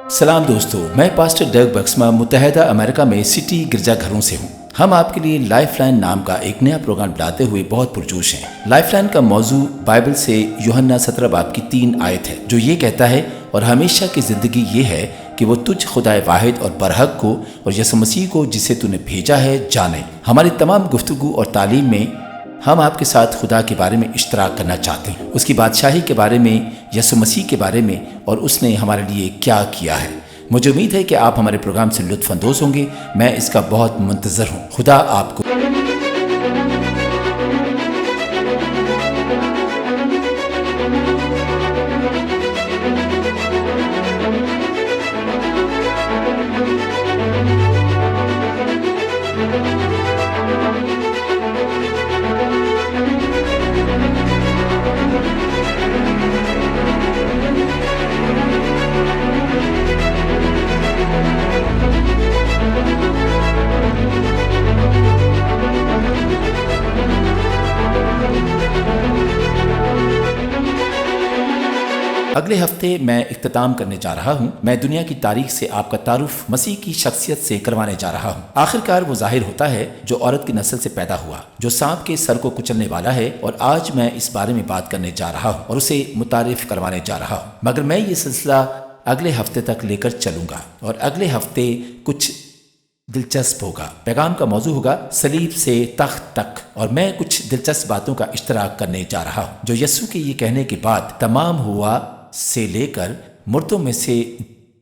سلام دوستو، میں پاسٹر ڈگ بکسما متحدہ امریکہ میں سٹی گرجا گھروں سے ہوں۔ ہم آپ کے لیے لائف لائن نام کا ایک نیا پروگرام لاتے ہوئے بہت پرجوش ہیں۔ لائف لائن کا موضوع بائبل سے یوحنا 17 باب کی 3 آیت ہے، جو یہ کہتا ہے، اور ہمیشہ کی زندگی یہ ہے کہ وہ تجھ خدائے واحد اور برحق کو اور یسوع مسیح کو جسے تو نے بھیجا ہے جانے۔ ہماری تمام گفتگو اور تعلیم میں ہم آپ کے ساتھ خدا کے بارے میں اشتراک کرنا چاہتے ہیں، اس کی بادشاہی کے بارے میں، یسوع مسیح کے بارے میں، اور اس نے ہمارے لیے کیا کیا ہے۔ مجھے امید ہے کہ آپ ہمارے پروگرام سے لطف اندوز ہوں گے۔ میں اس کا بہت منتظر ہوں۔ خدا آپ کو اگلے ہفتے میں اختتام کرنے جا رہا ہوں۔ میں دنیا کی تاریخ سے آپ کا تعارف مسیح کی شخصیت سے کروانے جا رہا ہوں۔ آخرکار وہ ظاہر ہوتا ہے جو عورت کی نسل سے پیدا ہوا، جو سانپ کے سر کو کچلنے والا ہے، اور آج میں اس بارے میں بات کرنے جا رہا ہوں اور اسے متعارف کروانے جا رہا ہوں۔ مگر میں یہ سلسلہ اگلے ہفتے تک لے کر چلوں گا، اور اگلے ہفتے کچھ دلچسپ ہوگا۔ پیغام کا موضوع ہوگا صلیب سے تخت تک، اور میں کچھ دلچسپ باتوں کا اشتراک کرنے جا رہا ہوں جو یسوع کے یہ کہنے کے بعد تمام ہوا سے لے کر مردوں میں سے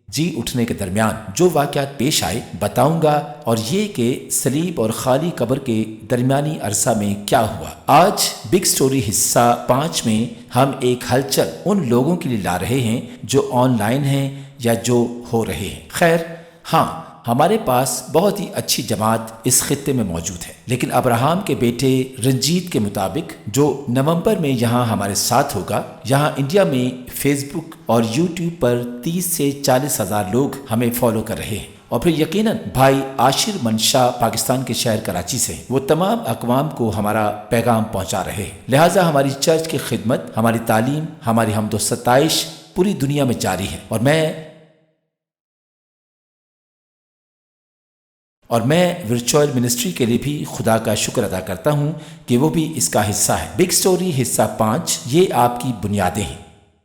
جی اٹھنے کے درمیان جو واقعات پیش آئے بتاؤں گا، اور یہ کہ صلیب اور خالی قبر کے درمیانی عرصہ میں کیا ہوا۔ آج بگ سٹوری حصہ 5 میں ہم ایک ہلچل ان لوگوں کے لیے لا رہے ہیں جو آن لائن ہیں یا جو ہو رہے ہیں۔ خیر، ہاں، ہمارے پاس بہت ہی اچھی جماعت اس خطے میں موجود ہے، لیکن ابراہم کے بیٹے رنجیت کے مطابق جو نومبر میں یہاں ہمارے ساتھ ہوگا، یہاں انڈیا میں فیس بک اور یوٹیوب پر 30 سے 40 ہزار لوگ ہمیں فالو کر رہے ہیں، اور پھر یقیناً بھائی عاشر منشا پاکستان کے شہر کراچی سے، وہ تمام اقوام کو ہمارا پیغام پہنچا رہے ہیں۔ لہٰذا ہماری چرچ کی خدمت، ہماری تعلیم، ہماری حمد و ستائش پوری دنیا میں جاری ہے، اور میں ورچوئل منسٹری کے لیے بھی خدا کا شکر ادا کرتا ہوں کہ وہ بھی اس کا حصہ ہے۔ بگ سٹوری حصہ 5 یہ آپ کی بنیادیں ہیں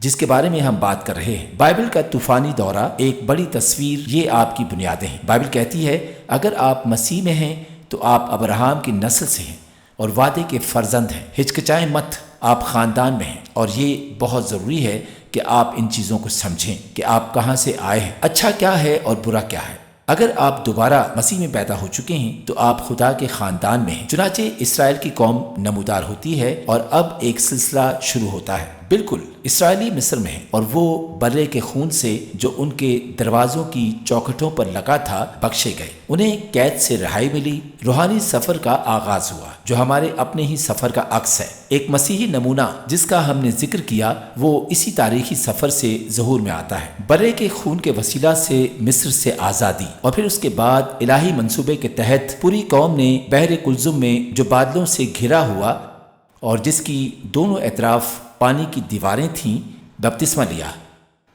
جس کے بارے میں ہم بات کر رہے ہیں۔ بائبل کا طوفانی دورہ، ایک بڑی تصویر، یہ آپ کی بنیادیں ہیں۔ بائبل کہتی ہے اگر آپ مسیح میں ہیں تو آپ ابراہم کی نسل سے ہیں اور وعدے کے فرزند ہیں۔ ہچکچائیں مت، آپ خاندان میں ہیں، اور یہ بہت ضروری ہے کہ آپ ان چیزوں کو سمجھیں کہ آپ کہاں سے آئے ہیں، اچھا کیا ہے اور برا کیا ہے۔ اگر آپ دوبارہ مسیح میں پیدا ہو چکے ہیں تو آپ خدا کے خاندان میں ہیں۔ چنانچہ اسرائیل کی قوم نمودار ہوتی ہے، اور اب ایک سلسلہ شروع ہوتا ہے۔ بالکل، اسرائیلی مصر میں ہیں، اور وہ برے کے خون سے جو ان کے دروازوں کی چوکھٹوں پر لگا تھا بخشے گئے۔ انہیں قید سے رہائی ملی، روحانی سفر کا آغاز ہوا جو ہمارے اپنے ہی سفر کا عکس ہے۔ ایک مسیحی نمونہ جس کا ہم نے ذکر کیا وہ اسی تاریخی سفر سے ظہور میں آتا ہے۔ برے کے خون کے وسیلہ سے مصر سے آزادی، اور پھر اس کے بعد الہی منصوبے کے تحت پوری قوم نے بحر کلزم میں جو بادلوں سے گھرا ہوا اور جس کی دونوں اطراف پانی کی دیواریں تھیں، بپتسمہ لیا۔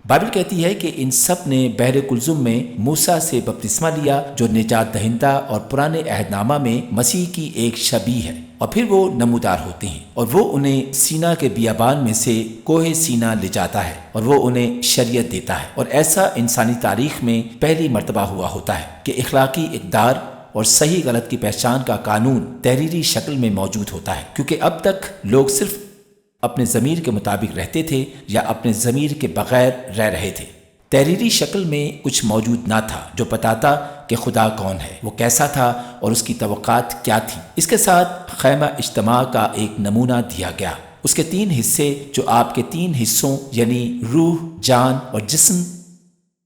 بائبل کہتی ہے کہ ان سب نے بحر کلزم میں موسیٰ سے بپتسمہ لیا جو نجات دہندہ اور پرانے عہد نامہ میں مسیح کی ایک شبیہ ہے، اور پھر وہ نمودار ہوتے ہیں، اور وہ انہیں سینا کے بیابان میں سے کوہ سینا لے جاتا ہے، اور وہ انہیں شریعت دیتا ہے۔ اور ایسا انسانی تاریخ میں پہلی مرتبہ ہوا ہوتا ہے کہ اخلاقی اقدار اور صحیح غلط کی پہچان کا قانون تحریری شکل میں موجود ہوتا ہے، کیونکہ اب تک لوگ صرف اپنے ضمیر کے مطابق رہتے تھے یا اپنے ضمیر کے بغیر رہ رہے تھے۔ تحریری شکل میں کچھ موجود نہ تھا جو بتاتا کہ خدا کون ہے، وہ کیسا تھا اور اس کی توقعات کیا تھیں۔ اس کے ساتھ خیمہ اجتماع کا ایک نمونہ دیا گیا، اس کے 3 حصے جو آپ کے 3 حصوں یعنی روح، جان اور جسم،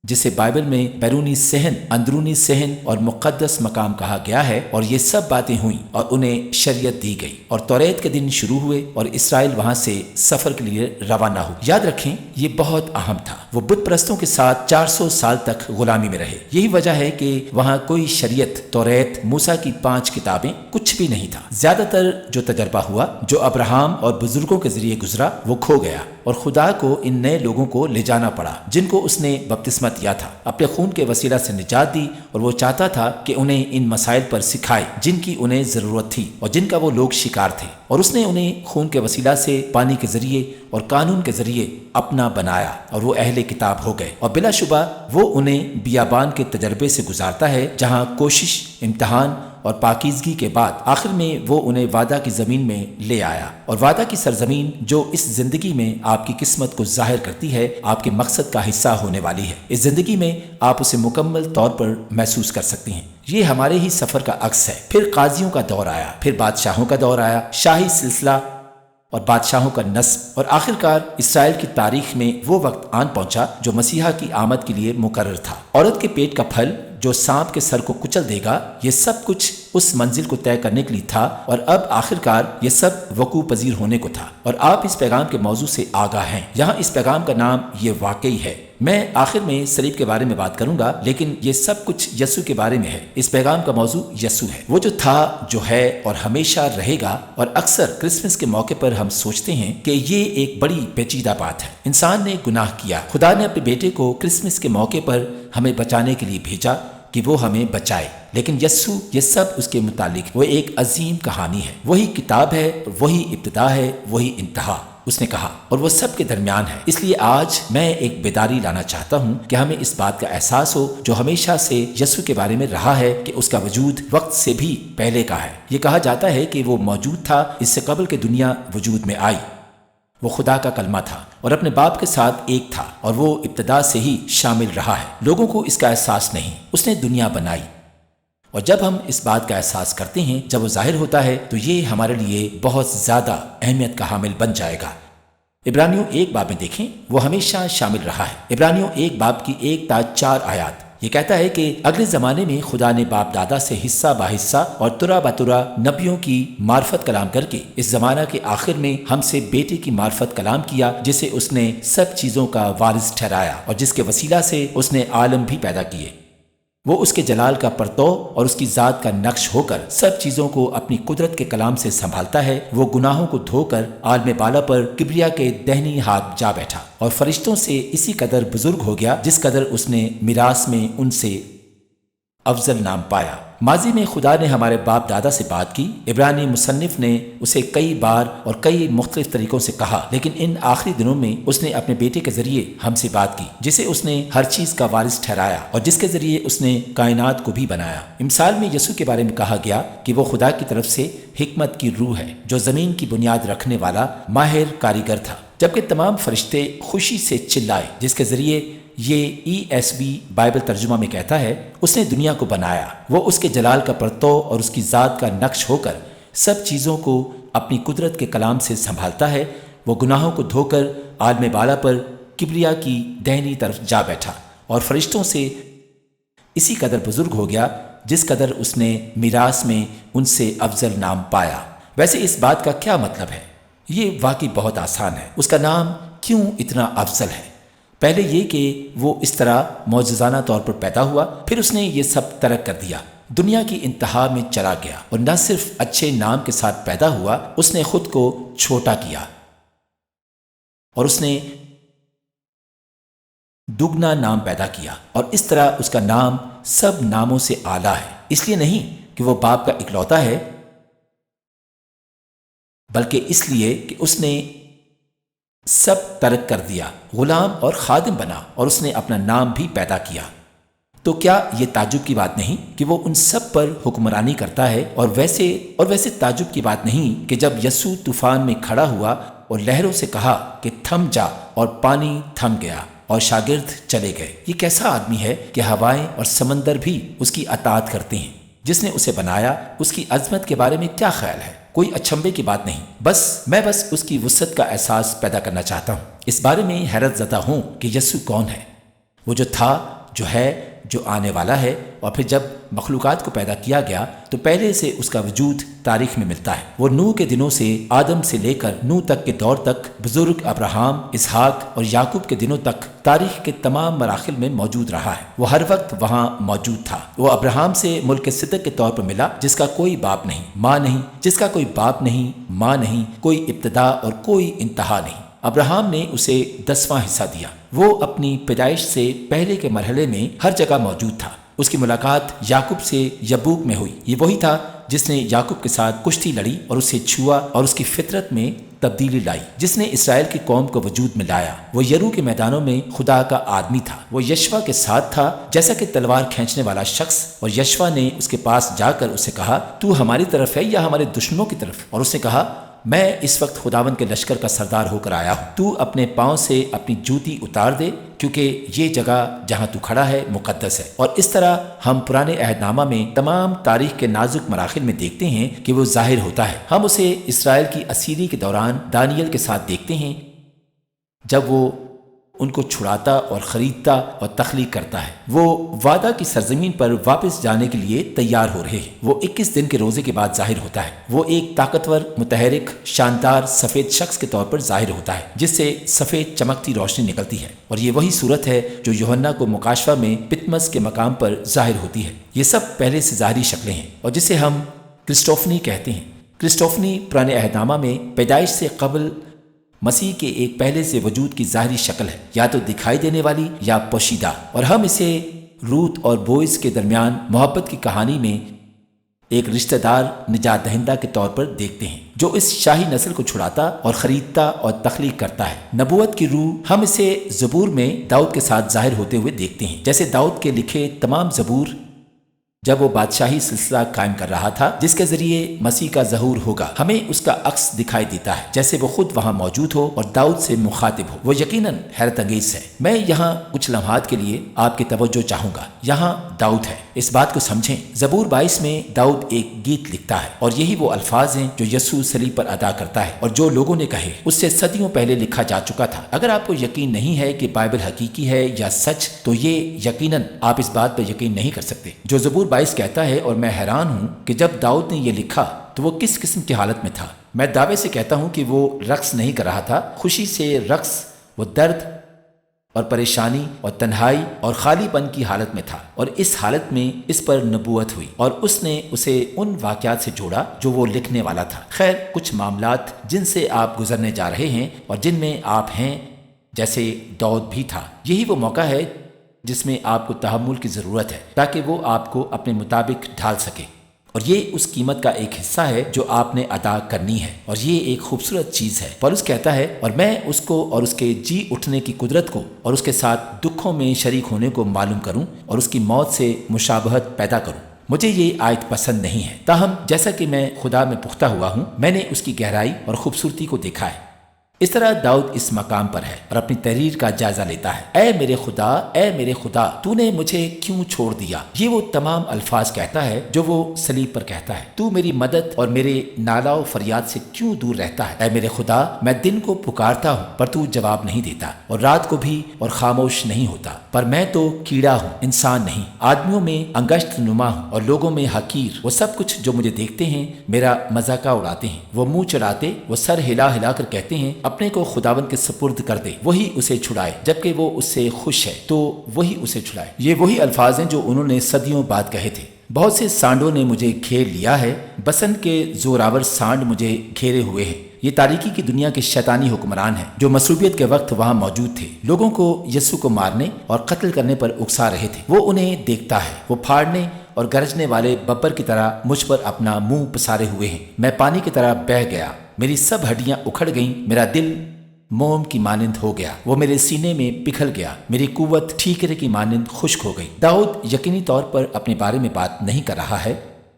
جسے بائبل میں بیرونی صحن، اندرونی صحن اور مقدس مقام کہا گیا ہے، اور یہ سب باتیں ہوئیں اور انہیں شریعت دی گئی، اور توریت کے دن شروع ہوئے اور اسرائیل وہاں سے سفر کے لیے روانہ ہو۔ یاد رکھیں یہ بہت اہم تھا، وہ بت پرستوں کے ساتھ 400 سال تک غلامی میں رہے۔ یہی وجہ ہے کہ وہاں کوئی شریعت، توریت، موسیٰ کی 5 کتابیں، کچھ بھی نہیں تھا۔ زیادہ تر جو تجربہ ہوا، جو ابراہم اور بزرگوں کے ذریعے گزرا، وہ کھو گیا۔ اور خدا کو ان نئے لوگوں کو لے جانا پڑا جن کو اس نے بپتسمہ دیا تھا، اپنے خون کے وسیلہ سے نجات دی، اور وہ چاہتا تھا کہ انہیں ان مسائل پر سکھائے جن کی انہیں ضرورت تھی اور جن کا وہ لوگ شکار تھے، اور اس نے انہیں خون کے وسیلہ سے پانی کے ذریعے اور قانون کے ذریعے اپنا بنایا، اور وہ اہل کتاب ہو گئے، اور بلا شبہ وہ انہیں بیابان کے تجربے سے گزارتا ہے جہاں کوشش، امتحان اور پاکیزگی کے بعد آخر میں وہ انہیں وعدہ کی زمین میں لے آیا، اور وعدہ کی سرزمین جو اس زندگی میں آپ کی قسمت کو ظاہر کرتی ہے، آپ کے مقصد کا حصہ ہونے والی ہے۔ اس زندگی میں آپ اسے مکمل طور پر محسوس کر سکتی ہیں۔ یہ ہمارے ہی سفر کا عکس ہے۔ پھر قاضیوں کا دور آیا، پھر بادشاہوں کا دور آیا، شاہی سلسلہ اور بادشاہوں کا نسب، اور آخرکار اسرائیل کی تاریخ میں وہ وقت آن پہنچا جو مسیحا کی آمد کے لیے مقرر تھا۔ عورت کے پیٹ کا پھل جو سانپ کے سر کو کچل دے گا، یہ سب کچھ اس منزل کو طے کرنے کے لیے تھا، اور اب آخرکار یہ سب وقوع پذیر ہونے کو تھا، اور آپ اس پیغام کے موضوع سے آگاہ ہیں۔ یہاں اس پیغام کا نام یہ واقعی ہے۔ میں آخر میں صلیب کے بارے میں بات کروں گا، لیکن یہ سب کچھ یسوع کے بارے میں ہے۔ اس پیغام کا موضوع یسوع ہے، وہ جو تھا، جو ہے اور ہمیشہ رہے گا۔ اور اکثر کرسمس کے موقع پر ہم سوچتے ہیں کہ یہ ایک بڑی پیچیدہ بات ہے۔ انسان نے گناہ کیا، خدا نے اپنے بیٹے کو کرسمس کے موقع پر ہمیں بچانے کے لیے بھیجا کہ وہ ہمیں بچائے، لیکن یسوع یہ سب اس کے متعلق وہ ایک عظیم کہانی ہے۔ وہی کتاب ہے، وہی ابتدا ہے، وہی انتہا، اس نے کہا، اور وہ سب کے درمیان ہے۔ اس لیے آج میں ایک بیداری لانا چاہتا ہوں کہ ہمیں اس بات کا احساس ہو جو ہمیشہ سے یسوع کے بارے میں رہا ہے، کہ اس کا وجود وقت سے بھی پہلے کا ہے۔ یہ کہا جاتا ہے کہ وہ موجود تھا اس سے قبل کہ دنیا وجود میں آئی۔ وہ خدا کا کلمہ تھا اور اپنے باپ کے ساتھ ایک تھا، اور وہ ابتدا سے ہی شامل رہا ہے۔ لوگوں کو اس کا احساس نہیں، اس نے دنیا بنائی، اور جب ہم اس بات کا احساس کرتے ہیں، جب وہ ظاہر ہوتا ہے، تو یہ ہمارے لیے بہت زیادہ اہمیت کا حامل بن جائے گا۔ عبرانیوں 1 باب میں دیکھیں، وہ ہمیشہ شامل رہا ہے۔ عبرانیوں 1 باب کی 1 تا 4 آیات یہ کہتا ہے کہ اگلے زمانے میں خدا نے باپ دادا سے حصہ با حصہ اور ترا بترا نبیوں کی معرفت کلام کر کے اس زمانہ کے آخر میں ہم سے بیٹے کی معرفت کلام کیا، جسے اس نے سب چیزوں کا وارث ٹھہرایا، اور جس کے وسیلہ سے اس نے عالم بھی پیدا کیے۔ وہ اس کے جلال کا پرتو اور اس کی ذات کا نقش ہو کر سب چیزوں کو اپنی قدرت کے کلام سے سنبھالتا ہے۔ وہ گناہوں کو دھو کر عالم بالا پر کبریا کے دہنی ہاتھ جا بیٹھا، اور فرشتوں سے اسی قدر بزرگ ہو گیا جس قدر اس نے میراث میں ان سے افضل نام پایا۔ ماضی میں خدا نے ہمارے باپ دادا سے بات کی۔ عبرانی مصنف نے اسے کئی بار اور کئی مختلف طریقوں سے کہا، لیکن ان آخری دنوں میں اس نے اپنے بیٹے کے ذریعے ہم سے بات کی، جسے اس نے ہر چیز کا وارث ٹھہرایا اور جس کے ذریعے اس نے کائنات کو بھی بنایا۔ مثال میں یسوع کے بارے میں کہا گیا کہ وہ خدا کی طرف سے حکمت کی روح ہے، جو زمین کی بنیاد رکھنے والا ماہر کاریگر تھا، جبکہ تمام فرشتے خوشی سے چلائے، جس کے ذریعے یہ ESV بائبل ترجمہ میں کہتا ہے، اس نے دنیا کو بنایا۔ وہ اس کے جلال کا پرتو اور اس کی ذات کا نقش ہو کر سب چیزوں کو اپنی قدرت کے کلام سے سنبھالتا ہے۔ وہ گناہوں کو دھو کر عالم بالا پر کبریا کی دہنی طرف جا بیٹھا، اور فرشتوں سے اسی قدر بزرگ ہو گیا جس قدر اس نے میراث میں ان سے افضل نام پایا۔ ویسے اس بات کا کیا مطلب ہے؟ یہ واقعی بہت آسان ہے۔ اس کا نام کیوں اتنا افضل ہے؟ پہلے یہ کہ وہ اس طرح معجزانہ طور پر پیدا ہوا، پھر اس نے یہ سب ترک کر دیا، دنیا کی انتہا میں چلا گیا، اور نہ صرف اچھے نام کے ساتھ پیدا ہوا، اس نے خود کو چھوٹا کیا، اور اس نے دگنا نام پیدا کیا، اور اس طرح اس کا نام سب ناموں سے اعلیٰ ہے۔ اس لیے نہیں کہ وہ باپ کا اکلوتا ہے، بلکہ اس لیے کہ اس نے سب ترک کر دیا، غلام اور خادم بنا، اور اس نے اپنا نام بھی پیدا کیا۔ تو کیا یہ تعجب کی بات نہیں کہ وہ ان سب پر حکمرانی کرتا ہے؟ اور ویسے تعجب کی بات نہیں کہ جب یسوع طوفان میں کھڑا ہوا اور لہروں سے کہا کہ تھم جا، اور پانی تھم گیا اور شاگرد چلے گئے۔ یہ کیسا آدمی ہے کہ ہوائیں اور سمندر بھی اس کی اطاعت کرتے ہیں؟ جس نے اسے بنایا، اس کی عظمت کے بارے میں کیا خیال ہے؟ کوئی اچنبھے کی بات نہیں، میں بس اس کی وسعت کا احساس پیدا کرنا چاہتا ہوں۔ اس بارے میں حیرت زدہ ہوں کہ یسوع کون ہے، وہ جو تھا، جو ہے، جو آنے والا ہے۔ اور پھر جب مخلوقات کو پیدا کیا گیا تو پہلے سے اس کا وجود تاریخ میں ملتا ہے۔ وہ نوح کے دنوں سے، آدم سے لے کر نوح تک کے دور تک، بزرگ ابراہیم، اسحاق اور یعقوب کے دنوں تک تاریخ کے تمام مراحل میں موجود رہا ہے۔ وہ ہر وقت وہاں موجود تھا۔ وہ ابراہیم سے ملک صدق کے طور پر ملا، جس کا کوئی باپ نہیں، ماں نہیں، جس کا کوئی باپ نہیں، ماں نہیں، کوئی ابتدا اور کوئی انتہا نہیں۔ ابراہم نے اسے 10واں حصہ دیا۔ وہ اپنی پیدائش سے پہلے کے مرحلے میں ہر جگہ موجود تھا۔ اس کی ملاقات یعقوب سے یبوک میں ہوئی۔ یہ وہی تھا جس نے یعقوب کے ساتھ کشتی لڑی اور اسے چھوا اور اس کی فطرت میں تبدیلی لائی، جس نے اسرائیل کی قوم کو وجود میں لایا۔ وہ یرو کے میدانوں میں خدا کا آدمی تھا۔ وہ یشوا کے ساتھ تھا جیسا کہ تلوار کھینچنے والا شخص، اور یشوا نے اس کے پاس جا کر اسے کہا، تو ہماری طرف ہے یا ہمارے دشمنوں کی طرف؟ اور اس نے کہا، میں اس وقت خداوند کے لشکر کا سردار ہو کر آیا ہوں۔ تو اپنے پاؤں سے اپنی جوتی اتار دے، کیونکہ یہ جگہ جہاں تو کھڑا ہے مقدس ہے۔ اور اس طرح ہم پرانے عہد نامہ میں تمام تاریخ کے نازک مراحل میں دیکھتے ہیں کہ وہ ظاہر ہوتا ہے۔ ہم اسے اسرائیل کی اسیری کے دوران دانیل کے ساتھ دیکھتے ہیں، جب وہ ان کو چھڑاتا اور خریدتا اور تخلیق کرتا ہے۔ وہ وعدہ کی سرزمین پر واپس جانے کے لیے تیار ہو رہے ہیں۔ وہ 21 دن کے روزے کے بعد ظاہر ہوتا ہے۔ وہ ایک طاقتور، متحرک، شاندار سفید شخص کے طور پر ظاہر ہوتا ہے، جس سے سفید چمکتی روشنی نکلتی ہے، اور یہ وہی صورت ہے جو یوحنا کو مکاشفہ میں پتمس کے مقام پر ظاہر ہوتی ہے۔ یہ سب پہلے سے ظاہری شکلیں ہیں، اور جسے ہم کرسٹوفنی کہتے ہیں۔ کرسٹوفنی پرانے عہد نامہ میں پیدائش سے قبل مسیح کے ایک پہلے سے وجود کی ظاہری شکل ہے، یا تو دکھائی دینے والی یا پوشیدہ، اور ہم اسے روت اور بوئز کے درمیان محبت کی کہانی میں ایک رشتہ دار نجات دہندہ کے طور پر دیکھتے ہیں، جو اس شاہی نسل کو چھڑاتا اور خریدتا اور تخلیق کرتا ہے۔ نبوت کی روح ہم اسے زبور میں داؤد کے ساتھ ظاہر ہوتے ہوئے دیکھتے ہیں، جیسے داؤد کے لکھے تمام زبور جب وہ بادشاہی سلسلہ قائم کر رہا تھا جس کے ذریعے مسیح کا ظہور ہوگا، ہمیں اس کا عکس دکھائی دیتا ہے، جیسے وہ خود وہاں موجود ہو اور داؤد سے مخاطب ہو۔ وہ یقیناً حیرت انگیز ہے۔ میں یہاں کچھ لمحات کے لیے آپ کی توجہ چاہوں گا۔ یہاں داؤد ہے، اس بات کو سمجھیں۔ زبور 22 میں داؤد ایک گیت لکھتا ہے، اور یہی وہ الفاظ ہیں جو یسوع صلیب پر ادا کرتا ہے، اور جو لوگوں نے کہے اس سے صدیوں پہلے لکھا جا چکا تھا۔ اگر آپ کو یقین نہیں ہے کہ بائبل حقیقی ہے یا سچ، تو یہ یقیناً آپ اس بات پر یقین نہیں کر سکتے جو زبور 22 کہتا ہے۔ اور میں حیران ہوں کہ جب داؤد نے یہ لکھا تو وہ کس قسم کی حالت میں تھا۔ میں دعوے سے کہتا ہوں کہ وہ رقص نہیں کر رہا تھا، خوشی سے رقص، وہ درد اور پریشانی اور تنہائی اور خالی پن کی حالت میں تھا، اور اس حالت میں اس پر نبوت ہوئی، اور اس نے اسے ان واقعات سے جوڑا جو وہ لکھنے والا تھا۔ خیر، کچھ معاملات جن سے آپ گزرنے جا رہے ہیں اور جن میں آپ ہیں، جیسے داؤد بھی تھا، یہی وہ موقع ہے جس میں آپ کو تحمل کی ضرورت ہے تاکہ وہ آپ کو اپنے مطابق ڈھال سکے، اور یہ اس قیمت کا ایک حصہ ہے جو آپ نے ادا کرنی ہے، اور یہ ایک خوبصورت چیز ہے۔ پولس کہتا ہے، اور میں اس کو اور اس کے جی اٹھنے کی قدرت کو اور اس کے ساتھ دکھوں میں شریک ہونے کو معلوم کروں اور اس کی موت سے مشابہت پیدا کروں۔ مجھے یہ آیت پسند نہیں ہے، تاہم جیسا کہ میں خدا میں پختہ ہوا ہوں، میں نے اس کی گہرائی اور خوبصورتی کو دیکھا ہے۔ اس طرح داؤد اس مقام پر ہے اور اپنی تحریر کا جائزہ لیتا ہے۔ اے میرے خدا، اے میرے خدا، تو نے مجھے کیوں چھوڑ دیا؟ یہ وہ تمام الفاظ کہتا ہے جو وہ صلیب پر کہتا ہے۔ تو میری مدد اور میرے نالا و فریاد سے کیوں دور رہتا ہے؟ اے میرے خدا، میں دن کو پکارتا ہوں پر تو جواب نہیں دیتا، اور رات کو بھی اور خاموش نہیں ہوتا۔ پر میں تو کیڑا ہوں، انسان نہیں، آدمیوں میں انگشت نما ہوں اور لوگوں میں حقیر۔ وہ سب کچھ جو مجھے دیکھتے ہیں میرا مذاق اڑاتے ہیں، وہ منہ چڑھاتے، وہ سر ہلا ہلا کر کہتے ہیں، اپنے کو خداوند کے سپرد کر دے، وہی اسے چھڑائے، جبکہ وہ اس سے خوش ہے تو وہی اسے چھڑائے۔ یہ وہی الفاظ ہیں جو انہوں نے صدیوں بعد کہے تھے۔ بہت سے سانڈوں نے مجھے گھیر لیا ہے، بسنت کے زوراور سانڈ مجھے گھیرے ہوئے ہیں۔ یہ تاریکی کی دنیا کے شیطانی حکمران ہیں جو مصلوبیت کے وقت وہاں موجود تھے، لوگوں کو یسوع کو مارنے اور قتل کرنے پر اکسا رہے تھے۔ وہ انہیں دیکھتا ہے، وہ پھاڑنے اور گرجنے والے ببر کی طرح مجھ پر اپنا منہ پسارے ہوئے ہیں۔ میں پانی کی طرح بہہ گیا، میری سب ہڈیاں اکھڑ گئیں، میرا دل موم کی مانند ہو گیا، وہ میرے سینے میں پگھل گیا، میری قوت ٹھیکرے کی مانند خشک ہو گئی۔ داؤد یقینی طور پر اپنے بارے میں بات نہیں کر رہا ہے،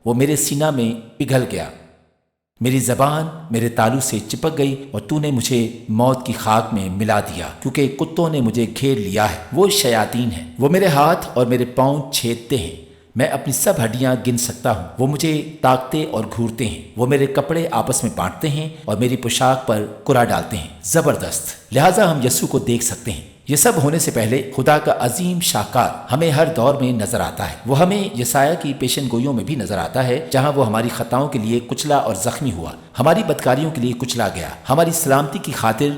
وہ میرے سینہ میں پگھل گیا، میری زبان میرے تالو سے چپک گئی، اور تو نے مجھے موت کی خاک میں ملا دیا، کیونکہ کتوں نے مجھے گھیر لیا ہے، وہ شیاطین ہیں، وہ میرے ہاتھ اور میرے پاؤں چھیدتے ہیں، میں اپنی سب ہڈیاں گن سکتا ہوں، وہ مجھے تاکتے اور گھورتے ہیں، وہ میرے کپڑے آپس میں بانٹتے ہیں اور میری پوشاک پر کرا ڈالتے ہیں۔ زبردست! لہٰذا ہم یسوع کو دیکھ سکتے ہیں۔ یہ سب ہونے سے پہلے خدا کا عظیم شاہکار ہمیں ہر دور میں نظر آتا ہے۔ وہ ہمیں یسایہ کی پیشن گوئیوں میں بھی نظر آتا ہے، جہاں وہ ہماری خطاؤں کے لیے کچلا اور زخمی ہوا، ہماری بدکاریوں کے لیے کچلا گیا، ہماری سلامتی کی خاطر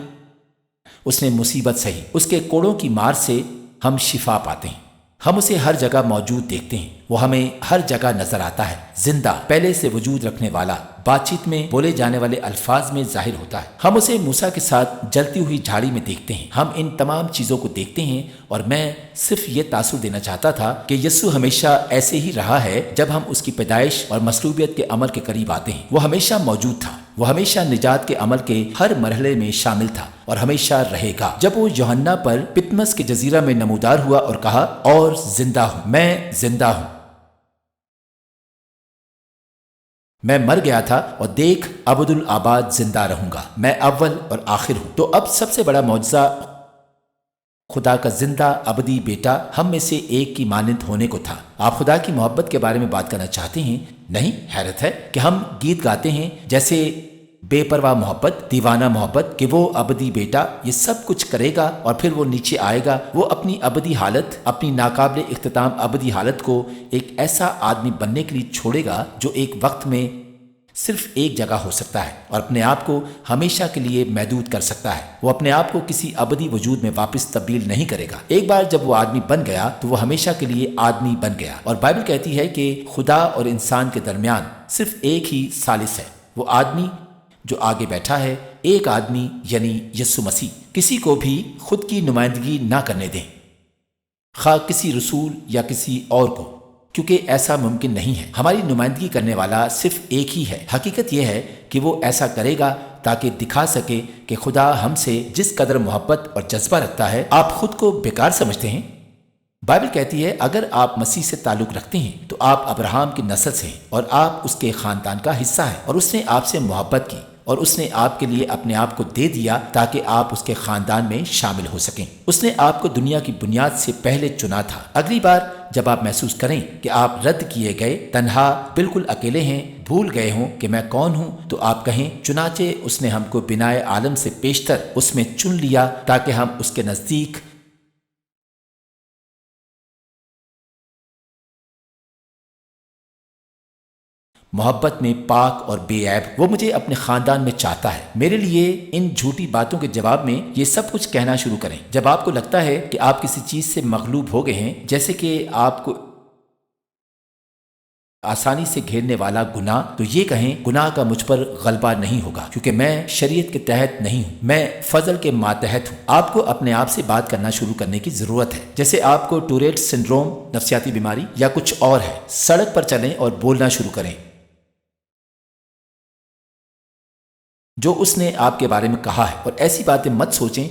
اس نے مصیبت سہی، اس کے کوڑوں کی مار سے ہم شفا پاتے ہیں۔ ہم اسے ہر جگہ موجود دیکھتے ہیں، وہ ہمیں ہر جگہ نظر آتا ہے، زندہ، پہلے سے وجود رکھنے والا، بات چیت میں بولے جانے والے الفاظ میں ظاہر ہوتا ہے۔ ہم اسے موسیٰ کے ساتھ جلتی ہوئی جھاڑی میں دیکھتے ہیں، ہم ان تمام چیزوں کو دیکھتے ہیں، اور میں صرف یہ تاثر دینا چاہتا تھا کہ یسوع ہمیشہ ایسے ہی رہا ہے۔ جب ہم اس کی پیدائش اور مصلوبیت کے عمل کے قریب آتے ہیں، وہ ہمیشہ موجود تھا، وہ ہمیشہ نجات کے عمل کے ہر مرحلے میں شامل تھا اور ہمیشہ رہے گا۔ جب وہ یوحنا پر پتمس کے جزیرہ میں نمودار ہوا اور کہا، اور زندہ ہوں، میں زندہ ہوں، میں مر گیا تھا اور دیکھ ابدالآباد زندہ رہوں گا، میں اول اور آخر ہوں۔ تو اب سب سے بڑا معجزہ خدا کا زندہ ابدی بیٹا ہم میں سے ایک کی مانند ہونے کو تھا۔ آپ خدا کی محبت کے بارے میں بات کرنا چاہتے ہیں؟ نہیں، حیرت ہے کہ ہم گیت گاتے ہیں جیسے بے پرواہ محبت، دیوانہ محبت، کہ وہ ابدی بیٹا یہ سب کچھ کرے گا اور پھر وہ نیچے آئے گا، وہ اپنی ابدی حالت، اپنی ناقابل اختتام ابدی حالت کو ایک ایسا آدمی بننے کے لیے چھوڑے گا جو ایک وقت میں صرف ایک جگہ ہو سکتا ہے اور اپنے آپ کو ہمیشہ کے لیے محدود کر سکتا ہے۔ وہ اپنے آپ کو کسی ابدی وجود میں واپس تبدیل نہیں کرے گا۔ ایک بار جب وہ آدمی بن گیا تو وہ ہمیشہ کے لیے آدمی بن گیا، اور بائبل کہتی ہے کہ خدا اور انسان کے درمیان صرف ایک ہی ثالث ہے، وہ آدمی جو آگے بیٹھا ہے، ایک آدمی یعنی یسوع مسیح۔ کسی کو بھی خود کی نمائندگی نہ کرنے دیں، خواہ کسی رسول یا کسی اور کو، کیونکہ ایسا ممکن نہیں ہے۔ ہماری نمائندگی کرنے والا صرف ایک ہی ہے۔ حقیقت یہ ہے کہ وہ ایسا کرے گا تاکہ دکھا سکے کہ خدا ہم سے جس قدر محبت اور جذبہ رکھتا ہے۔ آپ خود کو بیکار سمجھتے ہیں؟ بائبل کہتی ہے اگر آپ مسیح سے تعلق رکھتے ہیں تو آپ ابراہیم کی نسل سے ہیں اور آپ اس کے خاندان کا حصہ ہیں، اور اس نے آپ سے محبت کی اور اس نے آپ کے لیے اپنے آپ کو دے دیا تاکہ آپ اس کے خاندان میں شامل ہو سکیں۔ اس نے آپ کو دنیا کی بنیاد سے پہلے چنا تھا۔ اگلی بار جب آپ محسوس کریں کہ آپ رد کیے گئے، تنہا، بالکل اکیلے ہیں، بھول گئے ہوں کہ میں کون ہوں، تو آپ کہیں، چنانچہ اس نے ہم کو بنائے عالم سے پیشتر اس میں چن لیا تاکہ ہم اس کے نزدیک محبت میں پاک اور بے عیب۔ وہ مجھے اپنے خاندان میں چاہتا ہے۔ میرے لیے ان جھوٹی باتوں کے جواب میں یہ سب کچھ کہنا شروع کریں۔ جب آپ کو لگتا ہے کہ آپ کسی چیز سے مغلوب ہو گئے ہیں، جیسے کہ آپ کو آسانی سے گھیرنے والا گناہ، تو یہ کہیں، گناہ کا مجھ پر غلبہ نہیں ہوگا کیونکہ میں شریعت کے تحت نہیں ہوں، میں فضل کے ماتحت ہوں۔ آپ کو اپنے آپ سے بات کرنا شروع کرنے کی ضرورت ہے، جیسے آپ کو ٹوریٹ سنڈروم، نفسیاتی بیماری یا کچھ اور ہے۔ سڑک پر چلیں اور بولنا شروع کریں جو اس نے آپ کے بارے میں کہا ہے، اور ایسی باتیں مت سوچیں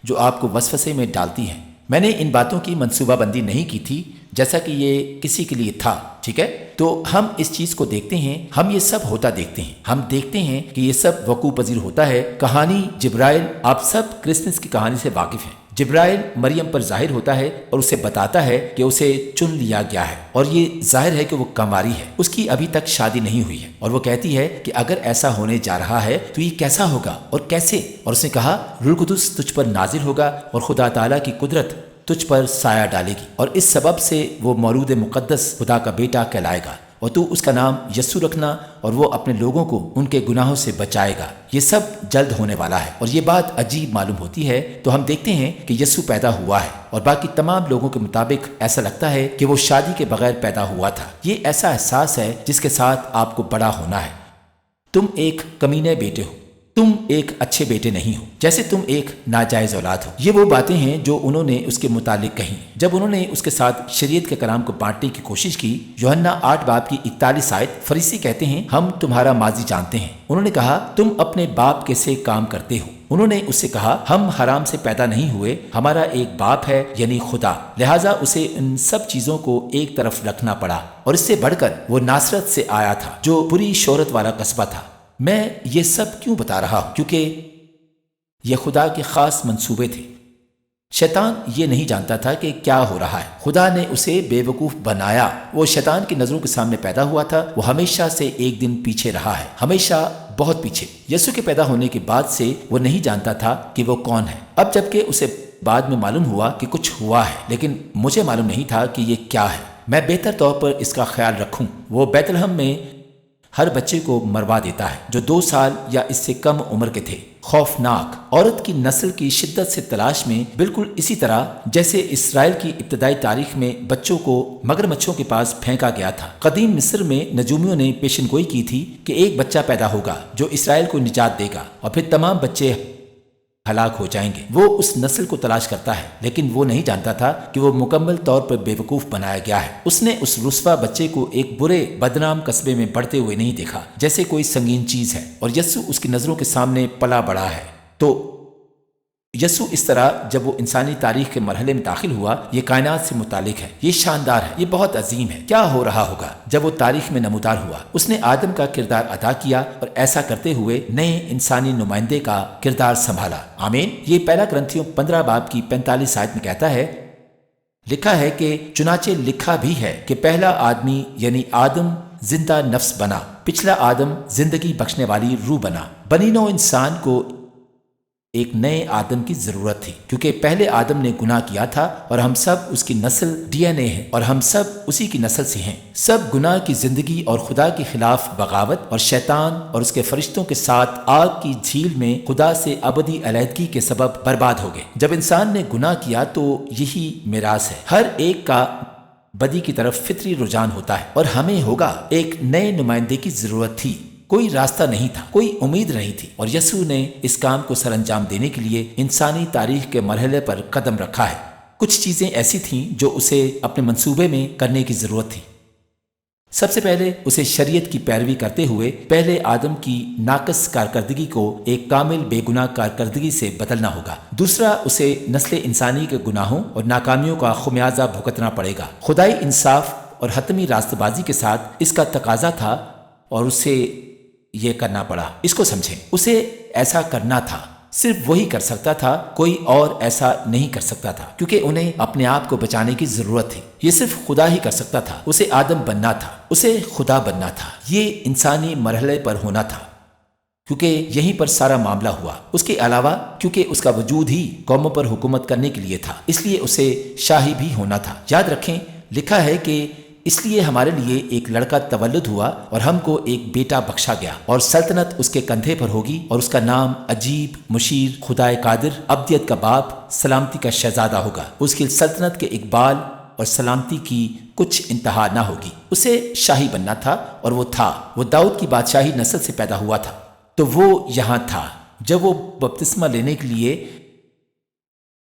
جو آپ کو وسوسے میں ڈالتی ہیں۔ میں نے ان باتوں کی منصوبہ بندی نہیں کی تھی جیسا کہ یہ کسی کے لیے تھا، ٹھیک ہے؟ تو ہم اس چیز کو دیکھتے ہیں، ہم یہ سب ہوتا دیکھتے ہیں، ہم دیکھتے ہیں کہ یہ سب وقوع پذیر ہوتا ہے۔ کہانی جبرائیل، آپ سب کرسمس کی کہانی سے واقف ہیں۔ جبرائیل مریم پر ظاہر ہوتا ہے اور اسے بتاتا ہے کہ اسے چن لیا گیا ہے، اور یہ ظاہر ہے کہ وہ کنواری ہے، اس کی ابھی تک شادی نہیں ہوئی ہے، اور وہ کہتی ہے کہ اگر ایسا ہونے جا رہا ہے تو یہ کیسا ہوگا اور کیسے؟ اور اس نے کہا، روح القدس تجھ پر نازل ہوگا اور خدا تعالیٰ کی قدرت تجھ پر سایہ ڈالے گی، اور اس سبب سے وہ مولود مقدس خدا کا بیٹا کہلائے گا، اور تو اس کا نام یسوع رکھنا، اور وہ اپنے لوگوں کو ان کے گناہوں سے بچائے گا۔ یہ سب جلد ہونے والا ہے، اور یہ بات عجیب معلوم ہوتی ہے تو ہم دیکھتے ہیں کہ یسوع پیدا ہوا ہے، اور باقی تمام لوگوں کے مطابق ایسا لگتا ہے کہ وہ شادی کے بغیر پیدا ہوا تھا۔ یہ ایسا احساس ہے جس کے ساتھ آپ کو بڑا ہونا ہے۔ تم ایک کمینے بیٹے ہو، تم ایک اچھے بیٹے نہیں ہو، جیسے تم ایک ناجائز اولاد ہو۔ یہ وہ باتیں ہیں جو انہوں نے اس کے متعلق کہیں جب انہوں نے اس کے ساتھ شریعت کے کلام کو بانٹنے کی کوشش کی۔ یوحنا 8 باب کی 41 آیت، فریسی کہتے ہیں، ہم تمہارا ماضی جانتے ہیں۔ انہوں نے کہا، تم اپنے باپ کے سے کام کرتے ہو۔ انہوں نے اس سے کہا، ہم حرام سے پیدا نہیں ہوئے، ہمارا ایک باپ ہے یعنی خدا، لہٰذا اسے ان سب چیزوں کو ایک طرف رکھنا پڑا، اور اس سے بڑھ کر وہ ناصرت سے آیا تھا جو بری شہرت والا قصبہ تھا۔ میں یہ سب کیوں بتا رہا ہوں؟ کیونکہ یہ خدا کے خاص منصوبے تھے۔ شیطان یہ نہیں جانتا تھا کہ کیا ہو رہا ہے، خدا نے اسے بے وقوف بنایا۔ وہ شیطان کی نظروں کے سامنے پیدا ہوا تھا، وہ ہمیشہ سے ایک دن پیچھے رہا ہے، ہمیشہ بہت پیچھے۔ یسوع کے پیدا ہونے کے بعد سے وہ نہیں جانتا تھا کہ وہ کون ہے۔ اب جبکہ اسے بعد میں معلوم ہوا کہ کچھ ہوا ہے، لیکن مجھے معلوم نہیں تھا کہ یہ کیا ہے۔ میں بہتر طور پر اس کا خیال رکھوں۔ وہ بیت لحم میں ہر بچے کو مروا دیتا ہے جو 2 سال یا اس سے کم عمر کے تھے۔ خوفناک عورت کی نسل کی شدت سے تلاش میں، بالکل اسی طرح جیسے اسرائیل کی ابتدائی تاریخ میں بچوں کو مگرمچھوں کے پاس پھینکا گیا تھا۔ قدیم مصر میں نجومیوں نے پیشن گوئی کی تھی کہ ایک بچہ پیدا ہوگا جو اسرائیل کو نجات دے گا اور پھر تمام بچے ہلاک ہو جائیں گے۔ وہ اس نسل کو تلاش کرتا ہے، لیکن وہ نہیں جانتا تھا کہ وہ مکمل طور پر بے وقوف بنایا گیا ہے۔ اس نے اس رسوا بچے کو ایک برے بدنام قصبے میں بڑھتے ہوئے نہیں دیکھا جیسے کوئی سنگین چیز ہے، اور یسوع اس کی نظروں کے سامنے پلا بڑھا ہے۔ تو یسوع اس طرح جب وہ انسانی تاریخ کے مرحلے میں داخل ہوا، یہ کائنات سے متعلق ہے، یہ شاندار ہے، یہ بہت عظیم ہے۔ کیا ہو رہا ہوگا جب وہ تاریخ میں نمودار ہوا؟ اس نے آدم کا کردار ادا کیا اور ایسا کرتے ہوئے نئے انسانی نمائندے کا کردار سنبھالا۔ آمین۔ یہ پہلا کرنتھیوں 15 باب کی 45 آیت میں کہتا ہے، لکھا ہے کہ چنانچہ لکھا بھی ہے کہ پہلا آدمی یعنی آدم زندہ نفس بنا، پچھلا آدم زندگی بخشنے والی روح بنا۔ بنی نوع انسان کو ایک نئے آدم کی ضرورت تھی، کیونکہ پہلے آدم نے گناہ کیا تھا اور ہم سب اس کی نسل DNA ہے اور ہم سب اسی کی نسل سے ہیں۔ سب گناہ کی زندگی اور خدا کے خلاف بغاوت اور شیطان اور اس کے فرشتوں کے ساتھ آگ کی جھیل میں خدا سے ابدی علیحدگی کے سبب برباد ہو گئے۔ جب انسان نے گناہ کیا تو یہی میراث ہے۔ ہر ایک کا بدی کی طرف فطری رجحان ہوتا ہے، اور ہمیں ہوگا ایک نئے نمائندے کی ضرورت تھی۔ کوئی راستہ نہیں تھا، کوئی امید نہیں تھی، اور یسوع نے اس کام کو سر انجام دینے کے لیے انسانی تاریخ کے مرحلے پر قدم رکھا ہے۔ کچھ چیزیں ایسی تھیں جو اسے اپنے منصوبے میں کرنے کی ضرورت تھی۔ سب سے پہلے اسے شریعت کی پیروی کرتے ہوئے پہلے آدم کی ناقص کارکردگی کو ایک کامل بے گناہ کارکردگی سے بدلنا ہوگا۔ دوسرا، اسے نسل انسانی کے گناہوں اور ناکامیوں کا خمیازہ بھگتنا پڑے گا۔ خدائی انصاف اور حتمی راستہ بازی کے ساتھ اس کا تقاضا تھا، اور اسے یہ کرنا پڑا۔ اس کو سمجھیں، اسے ایسا کرنا تھا، صرف وہی کر سکتا تھا، کوئی اور ایسا نہیں کر سکتا تھا، کیونکہ انہیں اپنے آپ کو بچانے کی ضرورت تھی۔ یہ صرف خدا ہی کر سکتا تھا۔ اسے آدم بننا تھا، اسے خدا بننا تھا۔ یہ انسانی مرحلے پر ہونا تھا، کیونکہ یہیں پر سارا معاملہ ہوا۔ اس کے علاوہ کیونکہ اس کا وجود ہی قوموں پر حکومت کرنے کے لیے تھا، اس لیے اسے شاہی بھی ہونا تھا۔ یاد رکھیں، لکھا ہے کہ اس لیے ہمارے لیے ایک لڑکا تولد ہوا اور ہم کو ایک بیٹا بخشا گیا، اور سلطنت اس کے کندھے پر ہوگی، اور اس کا نام عجیب، مشیر، خدائے قادر، ابدیت کا باپ، سلامتی کا شہزادہ ہوگا۔ اس کی سلطنت کے اقبال اور سلامتی کی کچھ انتہا نہ ہوگی۔ اسے شاہی بننا تھا، اور وہ تھا۔ وہ داؤد کی بادشاہی نسل سے پیدا ہوا تھا، تو وہ یہاں تھا۔ جب وہ بپتسمہ لینے کے لیے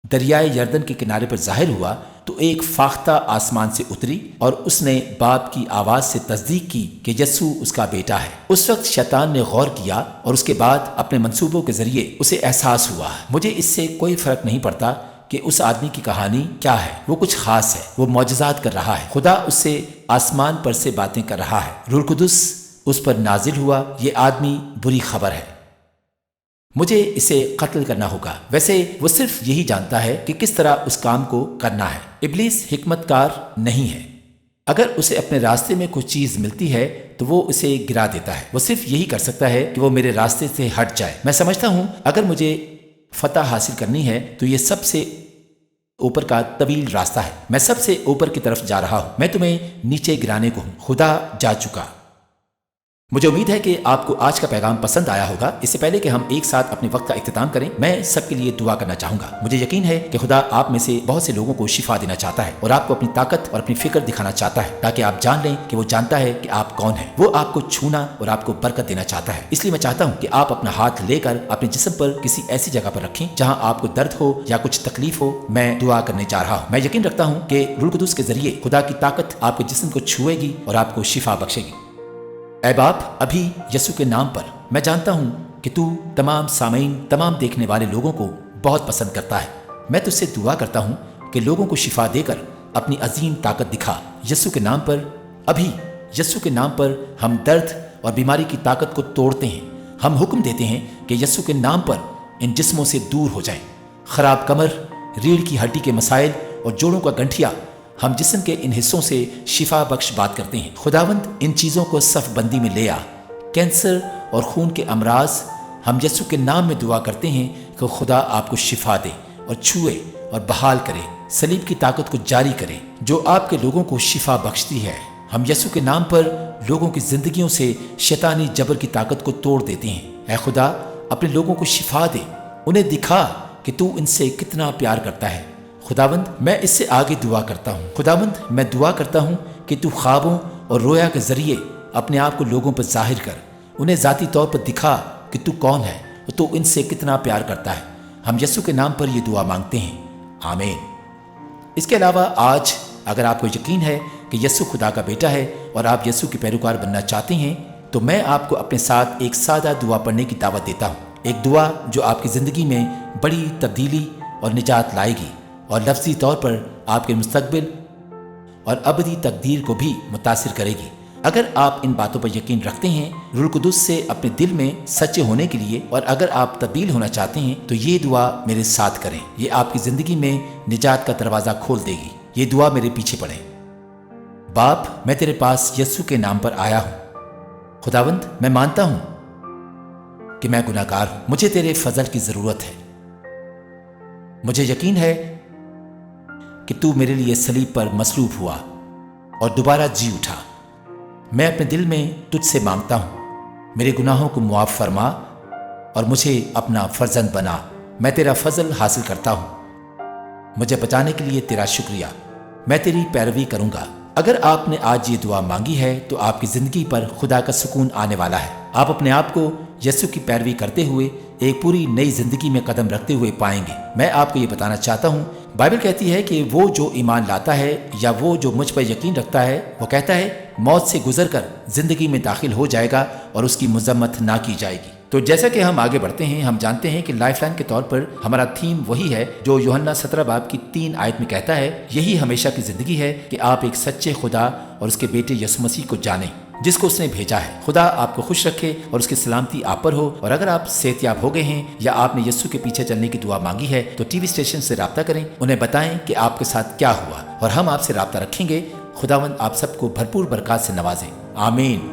دریائے یردن کے کنارے پر ظاہر ہوا تو ایک فاختہ آسمان سے اتری، اور اس نے باپ کی آواز سے تصدیق کی کہ یسوع اس کا بیٹا ہے۔ اس وقت شیطان نے غور کیا، اور اس کے بعد اپنے منصوبوں کے ذریعے اسے احساس ہوا، مجھے اس سے کوئی فرق نہیں پڑتا کہ اس آدمی کی کہانی کیا ہے، وہ کچھ خاص ہے، وہ معجزات کر رہا ہے، خدا اس سے آسمان پر سے باتیں کر رہا ہے، روح القدس اس پر نازل ہوا، یہ آدمی بری خبر ہے، مجھے اسے قتل کرنا ہوگا۔ ویسے وہ صرف یہی جانتا ہے کہ کس طرح اس کام کو کرنا ہے۔ ابلیس حکمت کار نہیں ہے۔ اگر اسے اپنے راستے میں کوئی چیز ملتی ہے تو وہ اسے گرا دیتا ہے۔ وہ صرف یہی کر سکتا ہے کہ وہ میرے راستے سے ہٹ جائے۔ میں سمجھتا ہوں اگر مجھے فتح حاصل کرنی ہے تو یہ سب سے اوپر کا طویل راستہ ہے۔ میں سب سے اوپر کی طرف جا رہا ہوں، میں تمہیں نیچے گرانے کو ہوں۔ خدا جا چکا۔ مجھے امید ہے کہ آپ کو آج کا پیغام پسند آیا ہوگا۔ اس سے پہلے کہ ہم ایک ساتھ اپنے وقت کا اختتام کریں، میں سب کے لیے دعا کرنا چاہوں گا۔ مجھے یقین ہے کہ خدا آپ میں سے بہت سے لوگوں کو شفا دینا چاہتا ہے، اور آپ کو اپنی طاقت اور اپنی فکر دکھانا چاہتا ہے، تاکہ آپ جان لیں کہ وہ جانتا ہے کہ آپ کون ہیں۔ وہ آپ کو چھونا اور آپ کو برکت دینا چاہتا ہے۔ اس لیے میں چاہتا ہوں کہ آپ اپنا ہاتھ لے کر اپنے جسم پر کسی ایسی جگہ پر رکھیں جہاں آپ کو درد ہو یا کچھ تکلیف ہو۔ میں دعا کرنے جا رہا ہوں۔ میں یقین رکھتا ہوں کہ روح القدس کے ذریعے خدا کی طاقت آپ کے جسم کو چھوئے گی اور آپ کو شفا بخشے گی۔ اے باپ، ابھی یسوع کے نام پر میں جانتا ہوں کہ تو تمام سامعین، تمام دیکھنے والے لوگوں کو بہت پسند کرتا ہے۔ میں تجھ سے دعا کرتا ہوں کہ لوگوں کو شفا دے کر اپنی عظیم طاقت دکھا۔ یسوع کے نام پر، ابھی یسوع کے نام پر ہم درد اور بیماری کی طاقت کو توڑتے ہیں۔ ہم حکم دیتے ہیں کہ یسوع کے نام پر ان جسموں سے دور ہو جائیں۔ خراب کمر، ریڑھ کی ہڈی کے مسائل اور جوڑوں کا گنٹھیا، ہم جسم کے ان حصوں سے شفا بخش بات کرتے ہیں۔ خداوند ان چیزوں کو صف بندی میں لے آ۔ کینسر اور خون کے امراض، ہم یسوع کے نام میں دعا کرتے ہیں کہ خدا آپ کو شفا دے اور چھوئے اور بحال کرے، صلیب کی طاقت کو جاری کرے جو آپ کے لوگوں کو شفا بخشتی ہے۔ ہم یسوع کے نام پر لوگوں کی زندگیوں سے شیطانی جبر کی طاقت کو توڑ دیتے ہیں۔ اے خدا، اپنے لوگوں کو شفا دے، انہیں دکھا کہ تو ان سے کتنا پیار کرتا ہے۔ خداوند، میں اس سے آگے دعا کرتا ہوں۔ خداوند، میں دعا کرتا ہوں کہ تو خوابوں اور رویا کے ذریعے اپنے آپ کو لوگوں پر ظاہر کر، انہیں ذاتی طور پر دکھا کہ تو کون ہے اور تو ان سے کتنا پیار کرتا ہے۔ ہم یسوع کے نام پر یہ دعا مانگتے ہیں، آمین۔ اس کے علاوہ آج اگر آپ کو یقین ہے کہ یسوع خدا کا بیٹا ہے اور آپ یسوع کے پیروکار بننا چاہتے ہیں تو میں آپ کو اپنے ساتھ ایک سادہ دعا پڑھنے کی دعوت دیتا ہوں۔ ایک دعا جو آپ کی زندگی میں بڑی تبدیلی اور نجات لائے گی اور لفظی طور پر آپ کے مستقبل اور ابدی تقدیر کو بھی متاثر کرے گی۔ اگر آپ ان باتوں پر یقین رکھتے ہیں روح القدس سے اپنے دل میں سچے ہونے کے لیے، اور اگر آپ تبدیل ہونا چاہتے ہیں تو یہ دعا میرے ساتھ کریں۔ یہ آپ کی زندگی میں نجات کا دروازہ کھول دے گی۔ یہ دعا میرے پیچھے پڑھیں۔ باپ، میں تیرے پاس یسوع کے نام پر آیا ہوں۔ خداوند، میں مانتا ہوں کہ میں گناہ گار ہوں، مجھے تیرے فضل کی ضرورت ہے۔ مجھے یقین ہے کہ تو میرے لیے صلیب پر مصلوب ہوا اور دوبارہ جی اٹھا۔ میں اپنے دل میں تجھ سے مانگتا ہوں، میرے گناہوں کو معاف فرما اور مجھے اپنا فرزند بنا۔ میں تیرا فضل حاصل کرتا ہوں۔ مجھے بچانے کے لیے تیرا شکریہ۔ میں تیری پیروی کروں گا۔ اگر آپ نے آج یہ دعا مانگی ہے تو آپ کی زندگی پر خدا کا سکون آنے والا ہے۔ آپ اپنے آپ کو یسوع کی پیروی کرتے ہوئے ایک پوری نئی زندگی میں قدم رکھتے ہوئے پائیں گے۔ میں آپ کو یہ بتانا چاہتا ہوں، بائبل کہتی ہے کہ وہ جو ایمان لاتا ہے یا وہ جو مجھ پر یقین رکھتا ہے، وہ کہتا ہے موت سے گزر کر زندگی میں داخل ہو جائے گا اور اس کی مذمت نہ کی جائے گی۔ تو جیسا کہ ہم آگے بڑھتے ہیں، ہم جانتے ہیں کہ لائف لائن کے طور پر ہمارا تھیم وہی ہے جو یوحنا 17 باب کی 3 آیت میں کہتا ہے، یہی ہمیشہ کی زندگی ہے کہ آپ ایک سچے خدا اور اس کے بیٹے یسوع مسیح کو جانیں جس کو اس نے بھیجا ہے۔ خدا آپ کو خوش رکھے اور اس کی سلامتی آپ پر ہو۔ اور اگر آپ صحت یاب ہو گئے ہیں یا آپ نے یسوع کے پیچھے چلنے کی دعا مانگی ہے تو ٹی وی اسٹیشن سے رابطہ کریں، انہیں بتائیں کہ آپ کے ساتھ کیا ہوا اور ہم آپ سے رابطہ رکھیں گے۔ خداوند آپ سب کو بھرپور برکات سے نوازے، آمین۔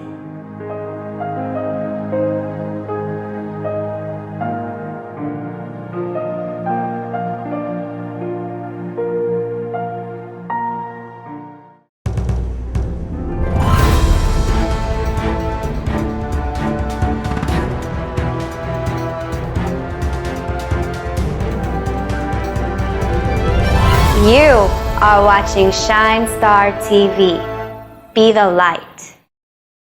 You are watching Shine Star TV. Be the light.